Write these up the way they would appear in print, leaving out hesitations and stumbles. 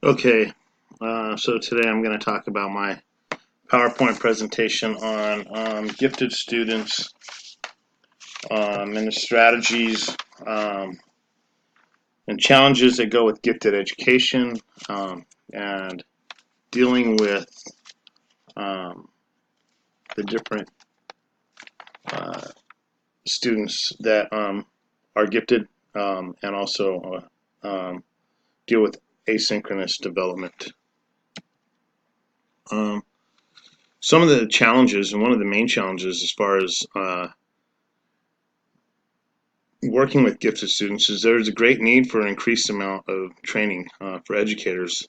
Okay, so today I'm going to talk about my PowerPoint presentation on gifted students and the strategies and challenges that go with gifted education and dealing with um, the different uh, students that are gifted and also deal with asynchronous development. Um, some of the challenges, and one of the main challenges as far as working with gifted students, is there's a great need for an increased amount of training for educators.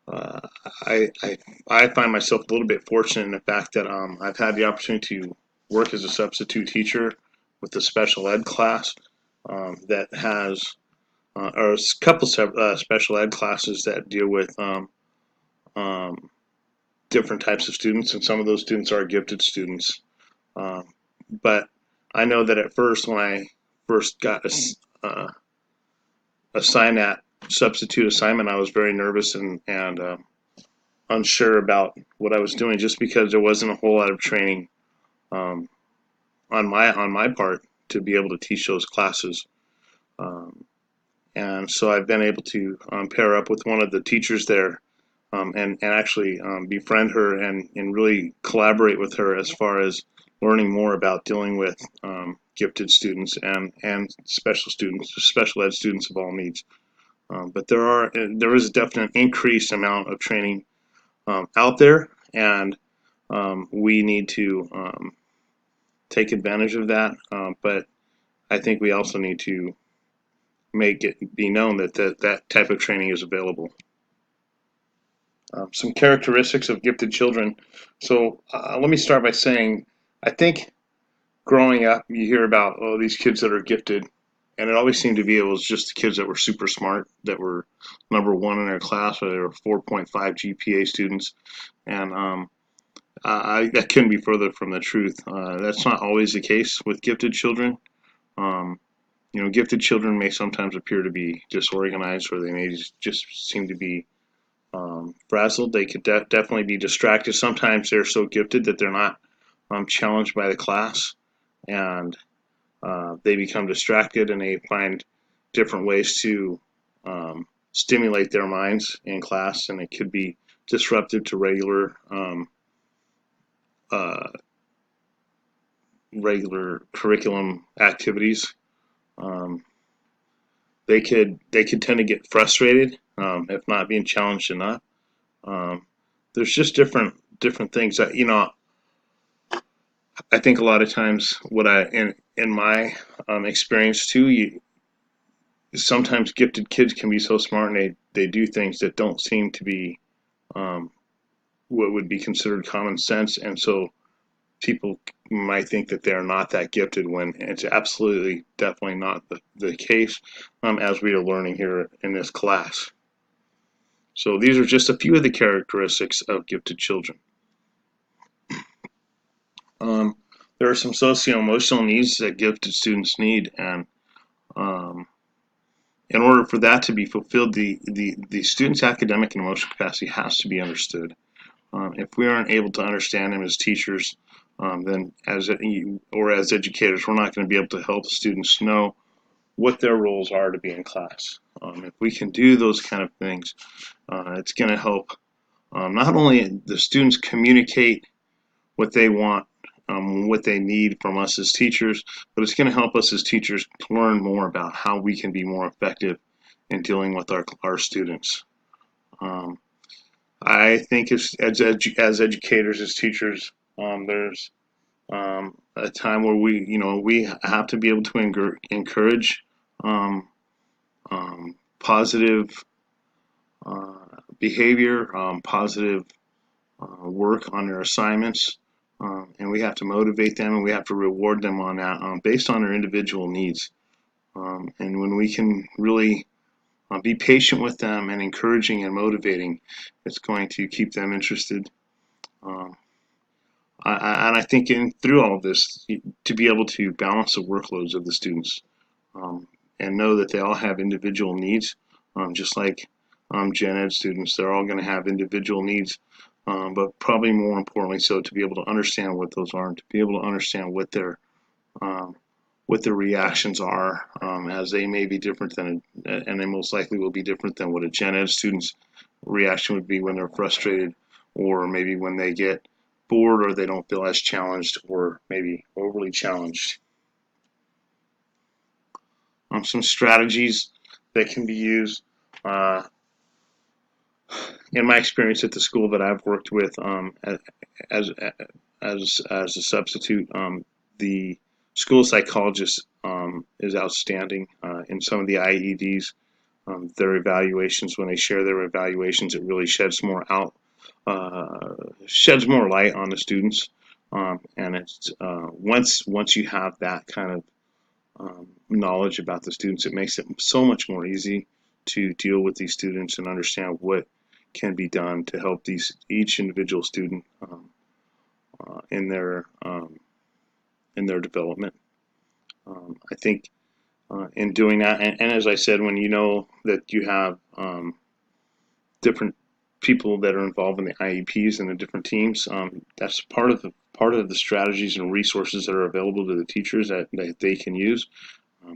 Uh, I, I, I find myself a little bit fortunate in the fact that I've had the opportunity to work as a substitute teacher with a special ed class that has, or a couple special ed classes that deal with um, different types of students, and some of those students are gifted students. Um, but I know that at first, when I first got assigned that substitute assignment, I was very nervous and unsure about what I was doing, just because there wasn't a whole lot of training um, on my part to be able to teach those classes. Um, and so I've been able to pair up with one of the teachers there and actually befriend her and really collaborate with her as far as learning more about dealing with gifted students and special ed students of all needs. But there is a definite increased amount of training out there, and we need to take advantage of that. But I think we also need to make it be known that type of training is available. Some characteristics of gifted children. So let me start by saying, I think growing up, you hear about, oh, these kids that are gifted, and it always seemed to be it was just the kids that were super smart, that were number one in their class, or they were 4.5 GPA students, and that couldn't be further from the truth. That's not always the case with gifted children. Um, Gifted children may sometimes appear to be disorganized, or they may just seem to be frazzled. They could definitely be distracted. Sometimes they're so gifted that they're not challenged by the class, and they become distracted, and they find different ways to stimulate their minds in class, and it could be disruptive to uh, regular curriculum activities. Um, they could tend to get frustrated if not being challenged enough. Um, there's just different things that I think a lot of times what I in my experience too, sometimes gifted kids can be so smart, and they do things that don't seem to be um, what would be considered common sense, and so people might think that they're not that gifted when it's absolutely definitely not the case, as we are learning here in this class. So these are just a few of the characteristics of gifted children. Um, there are some socio-emotional needs that gifted students need, and um, in order for that to be fulfilled, the student's academic and emotional capacity has to be understood. If we aren't able to understand them as teachers, then as educators, we're not going to be able to help students know what their roles are to be in class. If we can do those kind of things, it's going to help not only the students communicate what they want, what they need from us as teachers, but it's going to help us as teachers learn more about how we can be more effective in dealing with our students. Um, I think as educators, as teachers, there's a time where we have to be able to encourage um, positive behavior, positive work on their assignments, and we have to motivate them, and we have to reward them on that based on their individual needs. And when we can really be patient with them and encouraging and motivating, it's going to keep them interested. Um, and I think through all of this, to be able to balance the workloads of the students um, and know that they all have individual needs, just like gen ed students. They're all going to have individual needs, but probably more importantly so to be able to understand what those are and to be able to understand um, what their reactions are, as they may be different than, and they most likely will be different than what a gen ed student's reaction would be when they're frustrated, or maybe when they get bored or they don't feel as challenged or maybe overly challenged. Some strategies that can be used. Uh, in my experience at the school that I've worked with, as as a substitute, the school psychologist is outstanding in some of the IEDs. Their evaluations, when they share their evaluations, it really sheds more light on the students. And it's once you have that kind of knowledge about the students, it makes it so much more easy to deal with these students and understand what can be done to help each individual student uh, in their um, in their development. I think in doing that, and as I said, when you know that you have different people that are involved in the IEPs and the different teams, that's part of the strategies and resources that are available to the teachers that they can use.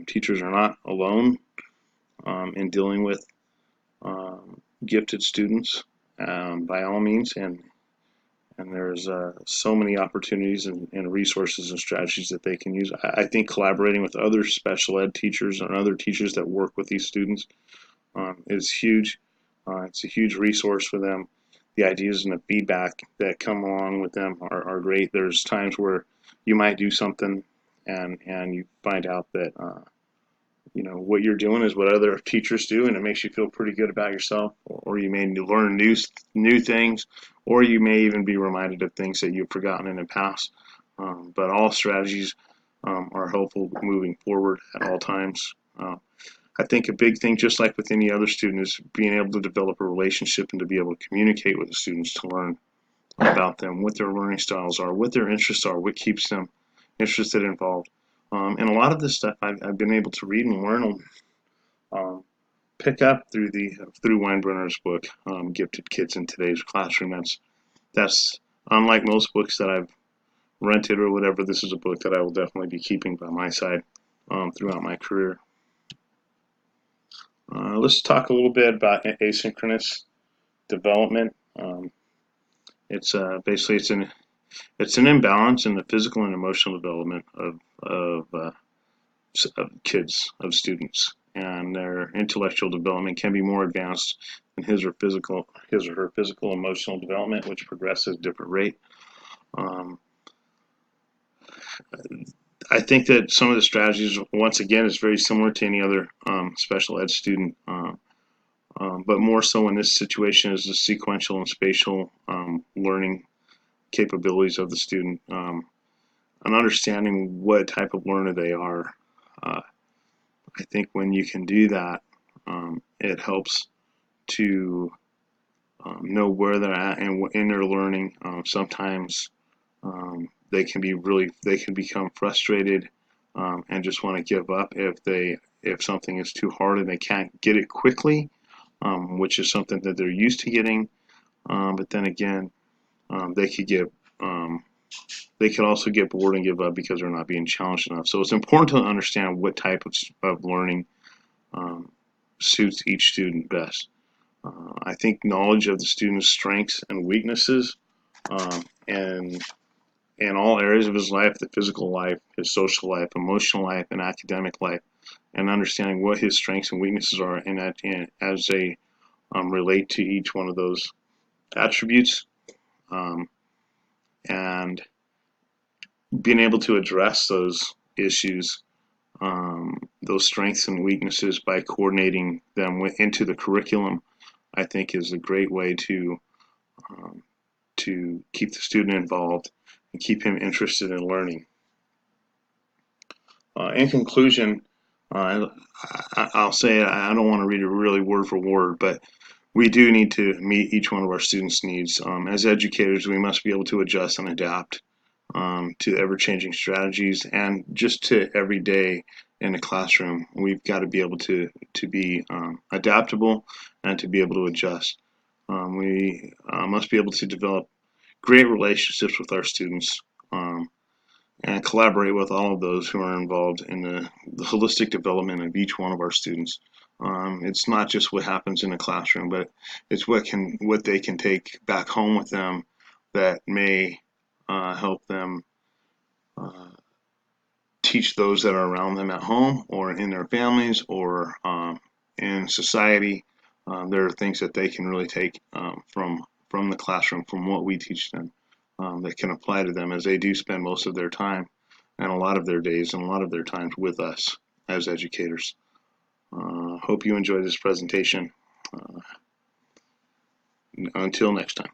Teachers are not alone in dealing with gifted students, by all means, and there's so many opportunities and resources and strategies that they can use. I think collaborating with other special ed teachers and other teachers that work with these students is huge. It's a huge resource for them. The ideas and the feedback that come along with them are great. There's times where you might do something and you find out that what you're doing is what other teachers do, and it makes you feel pretty good about yourself. Or you may learn new things, or you may even be reminded of things that you've forgotten in the past. But all strategies are helpful moving forward at all times. I think a big thing, just like with any other student, is being able to develop a relationship and to be able to communicate with the students to learn about them, what their learning styles are, what their interests are, what keeps them interested and involved. And a lot of this stuff I've been able to read and learn, um, pick up through Weinbrenner's book, Gifted Kids in Today's Classroom. That's unlike most books that I've rented or whatever. This is a book that I will definitely be keeping by my side throughout my career. Let's talk a little bit about asynchronous development. It's basically it's an imbalance in the physical and emotional development of kids, of students, and their intellectual development can be more advanced than his or her physical emotional development, which progresses at a different rate. Um, I think that some of the strategies, once again, is very similar to any other special ed student, but more so in this situation is the sequential and spatial learning capabilities of the student, and understanding what type of learner they are. Uh, I think when you can do that, it helps to know where they're at and in their learning. Sometimes they can become frustrated and just want to give up if something is too hard and they can't get it quickly, which is something that they're used to getting. But then again, they could get they could also get bored and give up because they're not being challenged enough. So it's important to understand what type of learning um, suits each student best. I think knowledge of the student's strengths and weaknesses, and in all areas of his life, the physical life, his social life, emotional life, and academic life, and understanding what his strengths and weaknesses are and as they relate to each one of those attributes, um, and being able to address those issues, those strengths and weaknesses by coordinating them into the curriculum, I think is a great way um, to keep the student involved and keep him interested in learning. In conclusion, I'll say I don't want to read it really word for word, but we do need to meet each one of our students' needs. As educators, we must be able to adjust and adapt to ever-changing strategies and just to everyday in the classroom. We've got to be able to be adaptable and to be able to adjust. We must be able to develop great relationships with our students, and collaborate with all of those who are involved in the holistic development of each one of our students. It's not just what happens in the classroom, but it's what they can take back home with them that may help them uh, teach those that are around them at home or in their families or in society. There are things that they can really take from the classroom, from what we teach them, that can apply to them, as they do spend most of their time and a lot of their days and a lot of their times with us as educators. Hope you enjoyed this presentation. Until next time.